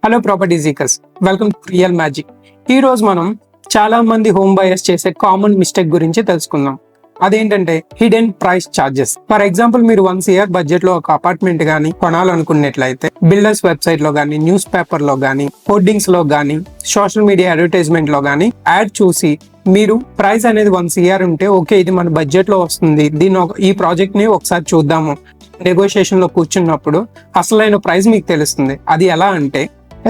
Hello property seekers, welcome to real magic. ఈ రోజు మనం చాలా మంది హోమ్ బయర్స్ చేసే కామన్ మిస్టేక్ గురించి తెలుసుకుందాం. అదేంటంటే hidden price charges. For example, మీరు 1 CR బడ్జెట్ లో ఒక అపార్ట్మెంట్ గానీ కొనాలనుకున్నట్లయితే బిల్డర్స్ వెబ్సైట్ లో గానీ, న్యూస్ పేపర్ లో గానీ, హోర్డింగ్స్ లో గానీ, సోషల్ మీడియా అడ్వర్టైజ్మెంట్ లో గానీ యాడ్ చూసి మీరు ప్రైస్ అనేది 1 CR ఉంటే ఓకే, ఇది మన బడ్జెట్ లో వస్తుంది, ఈ ప్రాజెక్ట్ ని ఒకసారి చూద్దాము నెగోషియేషన్ లో కూర్చున్నప్పుడు అసలైన ప్రైస్ మీకు తెలుస్తుంది. అది ఎలా అంటే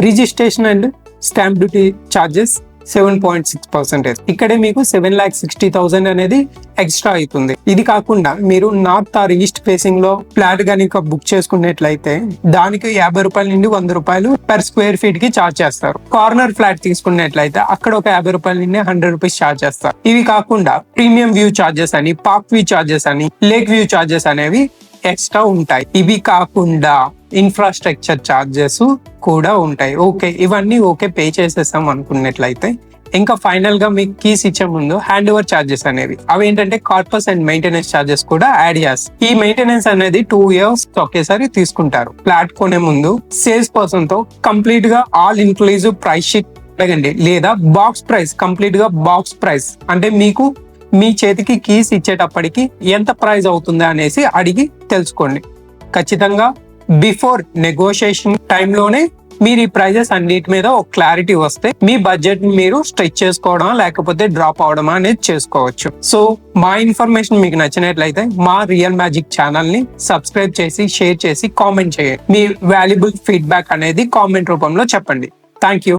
registration and stamp duty charges 7.6%. ఇక్కడే మీకు 7,60,000 అనేది ఎక్స్ట్రా అవుతుంది. ఇది కాకుండా మీరు నార్త్ ఆర్ ఈస్ట్ ఫేసింగ్ లో ఫ్లాట్ కనుక బుక్ చేసుకున్నట్లయితే దానికి 50 రూపాయల నుండి 100 రూపాయలు పర్ స్క్వేర్ ఫీట్ కి ఛార్జ్ చేస్తారు. కార్నర్ ఫ్లాట్ తీసుకున్నట్లయితే అక్కడ ఒక 50 రూపాయల నుండి 100 రూపీస్ ఛార్జ్ చేస్తారు. ఇవి కాకుండా ప్రీమియం వ్యూ ఛార్జెస్ అని, పార్క్ వ్యూ ఛార్జెస్ అని, లేక్ వ్యూ ఛార్జెస్ అనేవి ఎక్స్ట్రా ఉంటాయి. ఇవి కాకుండా ఇన్ఫ్రాస్ట్రక్చర్ ఛార్జెస్ కూడా ఉంటాయి. ఓకే, ఇవన్నీ ఓకే పే చేసేస్తాం అనుకున్నట్లయితే ఇంకా ఫైనల్ గా మీకు కీస్ ఇచ్చే ముందు హ్యాండ్ ఓవర్ ఛార్జెస్ అనేవి అవి ఏంటంటే కార్పస్ అండ్ మెయింటెనెన్స్ ఛార్జెస్ కూడా యాడ్ చేస్తారు. ఈ మెయింటెనెన్స్ అనేది 2 years ఒకేసారి తీసుకుంటారు. ఫ్లాట్ కొనే ముందు సేల్స్ పర్సన్ తో కంప్లీట్ గా ఆల్ ఇన్క్లూజివ్ ప్రైస్ షీట్ అడగండి, లేదా బాక్స్ ప్రైస్, కంప్లీట్ గా బాక్స్ ప్రైస్ అంటే మీకు మీ చేతికి కీస్ ఇచ్చేటప్పటికి ఎంత ప్రైస్ అవుతుందా అనేసి అడిగి తెలుసుకోండి. ఖచ్చితంగా బిఫోర్ నెగోషియేషన్ టైంలోనే మీరు ఈ ప్రైజెస్ అన్నిటి మీద ఒక క్లారిటీ వస్తే మీ బడ్జెట్ మీరు స్ట్రెచ్ చేసుకోవడమా లేకపోతే డ్రాప్ అవడమా అనేది చేసుకోవచ్చు. సో మా ఇన్ఫర్మేషన్ మీకు నచ్చినట్లయితే మా రియల్ మ్యాజిక్ ఛానల్ ని సబ్స్క్రైబ్ చేసి, షేర్ చేసి, కామెంట్ చేయండి. మీ వాల్యుబుల్ ఫీడ్బ్యాక్ అనేది కామెంట్ రూపంలో చెప్పండి. Thank you.